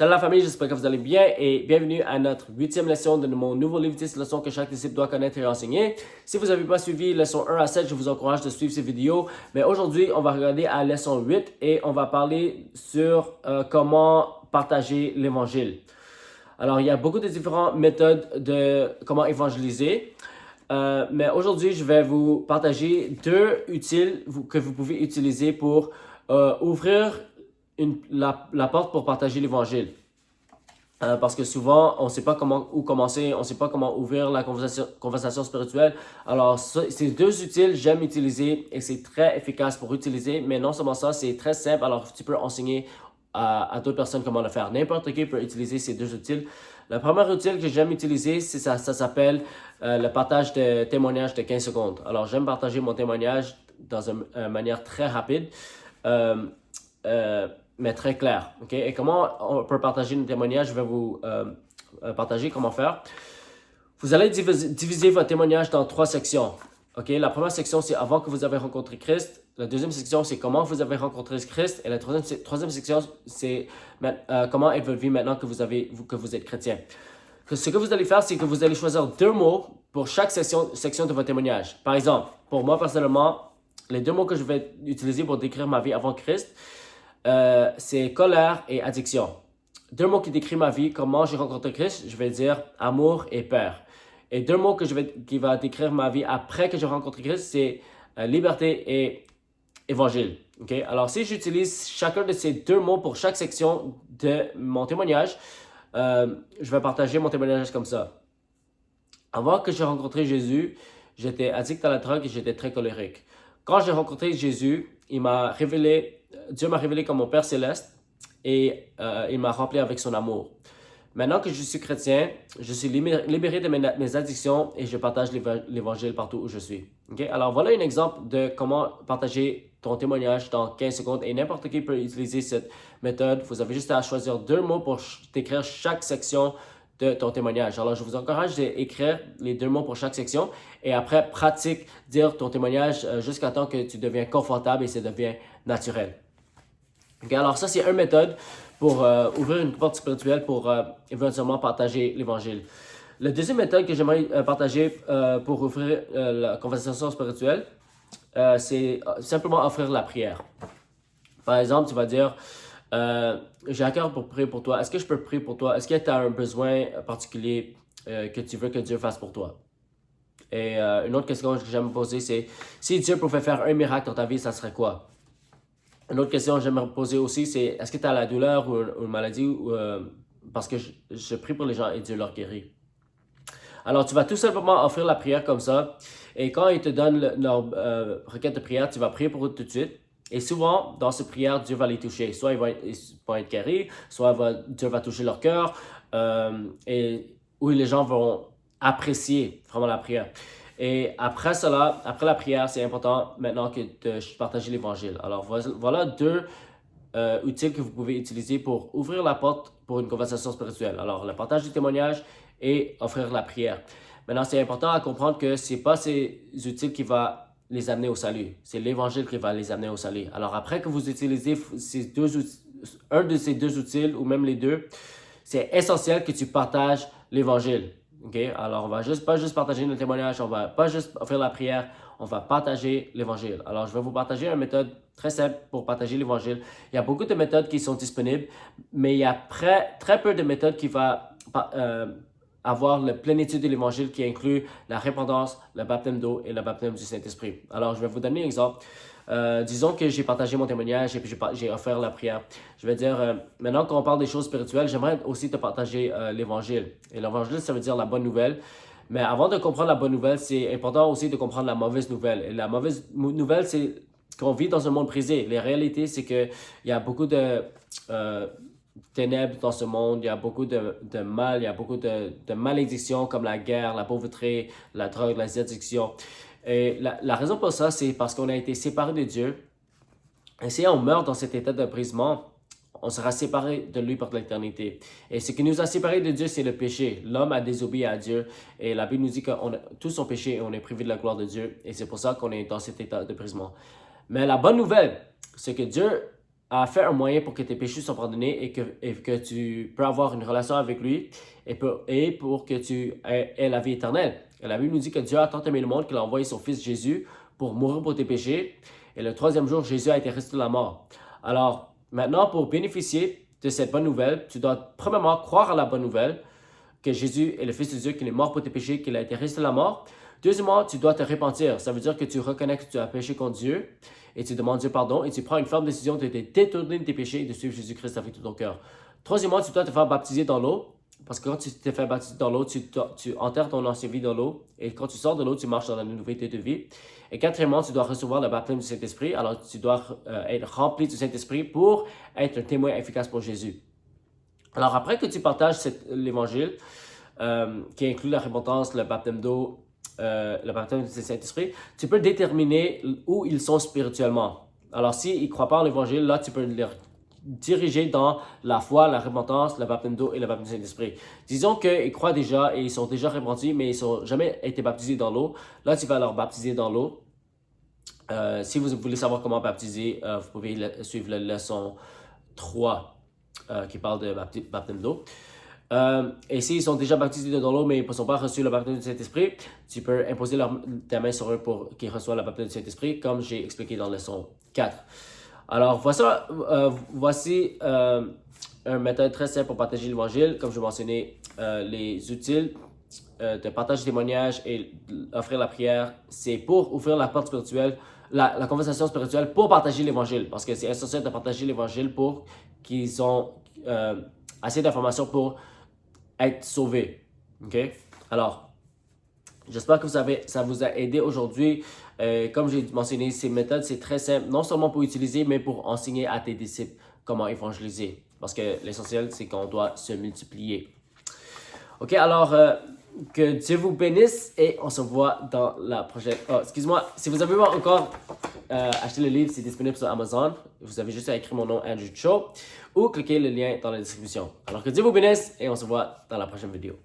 Salut la famille, j'espère que vous allez bien et bienvenue à notre 8e leçon de mon nouveau livre 10 leçons que chaque disciple doit connaître et enseigner. Si vous n'avez pas suivi leçon 1 à 7, je vous encourage de suivre ces vidéos. Mais aujourd'hui, on va regarder à leçon 8 et on va parler sur comment partager l'évangile. Alors, il y a beaucoup de différentes méthodes de comment évangéliser. Mais aujourd'hui, je vais vous partager deux utiles que vous pouvez utiliser pour ouvrir la porte pour partager l'évangile. Parce que souvent, on ne sait pas où commencer, on ne sait pas comment ouvrir la conversation spirituelle. Alors, ces deux utiles, j'aime utiliser et c'est très efficace pour utiliser. Mais non seulement ça, c'est très simple. Alors, tu peux enseigner à d'autres personnes comment le faire. N'importe qui peut utiliser ces deux utiles. Le premier outil que j'aime utiliser, ça s'appelle le partage de témoignages de 15 secondes. Alors, j'aime partager mon témoignage dans une manière très rapide, mais très claire. Okay? Et comment on peut partager un témoignage? Je vais vous partager comment faire. Vous allez diviser votre témoignage dans 3 sections. Okay? La première section, c'est avant que vous avez rencontré Christ. La deuxième section, c'est comment vous avez rencontré Christ. Et la troisième section, c'est comment est votre vie maintenant que vous êtes chrétien. Ce que vous allez faire, c'est que vous allez choisir 2 mots pour chaque section de votre témoignage. Par exemple, pour moi personnellement, les 2 mots que je vais utiliser pour décrire ma vie avant Christ, c'est colère et addiction. 2 mots qui décrivent ma vie, comment j'ai rencontré Christ, je vais dire amour et peur. Et 2 mots qui va décrire ma vie après que j'ai rencontré Christ, c'est liberté et évangile. Okay? Alors, si j'utilise chacun de ces 2 mots pour chaque section de mon témoignage, je vais partager mon témoignage comme ça. Avant que j'ai rencontré Jésus, j'étais addict à la drogue et j'étais très colérique. Quand j'ai rencontré Jésus, Dieu m'a révélé comme mon Père Céleste et il m'a rempli avec son amour. Maintenant que je suis chrétien, je suis libéré de mes addictions et je partage l'évangile partout où je suis. Okay? Alors voilà un exemple de comment partager ton témoignage dans 15 secondes et n'importe qui peut utiliser cette méthode. Vous avez juste à choisir 2 mots pour décrire chaque section de ton témoignage. Alors je vous encourage d'écrire les 2 mots pour chaque section et après pratique dire ton témoignage jusqu'à temps que tu deviens confortable et ça devient naturel. Okay? Alors ça c'est une méthode pour ouvrir une porte spirituelle pour éventuellement partager l'évangile. La deuxième méthode que j'aimerais partager pour ouvrir la conversation spirituelle, c'est simplement offrir la prière. Par exemple, tu vas dire, j'ai à cœur pour prier pour toi. Est-ce que je peux prier pour toi? Est-ce que tu as un besoin particulier que tu veux que Dieu fasse pour toi? Et une autre question que j'aime poser, c'est, si Dieu pouvait faire un miracle dans ta vie, ça serait quoi? Une autre question que j'aimerais poser aussi, c'est est-ce que tu as la douleur ou une maladie parce que je prie pour les gens et Dieu leur guérit. Alors, tu vas tout simplement offrir la prière comme ça. Et quand ils te donnent leur requête de prière, tu vas prier pour eux tout de suite. Et souvent, dans ces prières, Dieu va les toucher. Soit ils vont être guéris, soit Dieu va toucher leur cœur. Et où les gens vont apprécier vraiment la prière. Et après cela, après la prière, c'est important maintenant de partager l'évangile. Alors voilà 2 outils que vous pouvez utiliser pour ouvrir la porte pour une conversation spirituelle. Alors le partage du témoignage et offrir la prière. Maintenant, c'est important à comprendre que ce n'est pas ces outils qui vont les amener au salut. C'est l'évangile qui va les amener au salut. Alors après que vous utilisez un de ces 2 outils ou même les 2, c'est essentiel que tu partages l'évangile. Okay? Alors, on va pas juste partager le témoignage, on va pas juste faire la prière, on va partager l'évangile. Alors, je vais vous partager une méthode très simple pour partager l'évangile. Il y a beaucoup de méthodes qui sont disponibles, mais il y a très peu de méthodes qui vont avoir la plénitude de l'évangile qui inclut la repentance, le baptême d'eau et le baptême du Saint-Esprit. Alors, je vais vous donner un exemple. Disons que j'ai partagé mon témoignage et puis j'ai offert la prière. Je vais dire, maintenant qu'on parle des choses spirituelles, j'aimerais aussi te partager l'évangile. Et l'évangile, ça veut dire la bonne nouvelle. Mais avant de comprendre la bonne nouvelle, c'est important aussi de comprendre la mauvaise nouvelle. Et la mauvaise nouvelle, c'est qu'on vit dans un monde brisé. La réalité, c'est qu'il y a beaucoup de ténèbres dans ce monde, il y a beaucoup de mal, il y a beaucoup de malédictions comme la guerre, la pauvreté, la drogue, les addictions. Et la raison pour ça, c'est parce qu'on a été séparés de Dieu. Et si on meurt dans cet état de brisement, on sera séparé de lui pour l'éternité. Et ce qui nous a séparés de Dieu, c'est le péché. L'homme a désobéi à Dieu. Et la Bible nous dit qu'on a tous son péché et on est privé de la gloire de Dieu. Et c'est pour ça qu'on est dans cet état de brisement. Mais la bonne nouvelle, c'est que Dieu a fait un moyen pour que tes péchés soient pardonnés et que tu peux avoir une relation avec lui et pour que tu aies la vie éternelle. Et la Bible nous dit que Dieu a tant aimé le monde qu'il a envoyé son Fils Jésus pour mourir pour tes péchés. Et le troisième jour, Jésus a été ressuscité de la mort. Alors, maintenant, pour bénéficier de cette bonne nouvelle, tu dois premièrement croire à la bonne nouvelle que Jésus est le Fils de Dieu, qu'il est mort pour tes péchés, qu'il a été ressuscité de la mort. Deuxièmement, tu dois te repentir. Ça veut dire que tu reconnais que tu as péché contre Dieu et tu demandes Dieu pardon et tu prends une ferme décision de te détourner de tes péchés et de suivre Jésus-Christ avec tout ton cœur. Troisièmement, tu dois te faire baptiser dans l'eau parce que quand tu te fais baptiser dans l'eau, tu enterres ton ancienne vie dans l'eau et quand tu sors de l'eau, tu marches dans la nouveauté de vie. Et quatrièmement, tu dois recevoir le baptême du Saint-Esprit. Alors, tu dois être rempli du Saint-Esprit pour être un témoin efficace pour Jésus. Alors, après que tu partages l'évangile, qui inclut la repentance, le baptême d'eau, le baptême du Saint-Esprit, tu peux déterminer où ils sont spirituellement. Alors, s'ils ne croient pas en l'évangile, là, tu peux les diriger dans la foi, la repentance, le baptême d'eau et le baptême du Saint-Esprit. Disons qu'ils croient déjà et ils sont déjà repentis, mais ils n'ont jamais été baptisés dans l'eau. Là, tu vas leur baptiser dans l'eau. Si vous voulez savoir comment baptiser, vous pouvez suivre la leçon 3 qui parle de baptême d'eau. Et s'ils sont déjà baptisés dans l'eau, mais ils ne sont pas reçus le baptême du Saint-Esprit, tu peux imposer ta main sur eux pour qu'ils reçoivent le baptême du Saint-Esprit, comme j'ai expliqué dans la leçon 4. Alors, voici une méthode très simple pour partager l'Évangile. Comme je mentionnais, les outils de partage de témoignages et offrir la prière, c'est pour ouvrir la porte spirituelle, la conversation spirituelle pour partager l'Évangile. Parce que c'est essentiel de partager l'Évangile pour qu'ils ont assez d'informations pour être sauvés. OK? Alors, j'espère que ça vous a aidé aujourd'hui. Comme j'ai mentionné, ces méthodes, c'est très simple, non seulement pour utiliser, mais pour enseigner à tes disciples comment évangéliser. Parce que l'essentiel, c'est qu'on doit se multiplier. OK, alors, que Dieu vous bénisse et on se voit dans la prochaine... Oh, excuse-moi, si vous avez pas encore acheté le livre, c'est disponible sur Amazon. Vous avez juste à écrire mon nom, Andrew Cho, ou cliquer le lien dans la description. Alors que Dieu vous bénisse et on se voit dans la prochaine vidéo.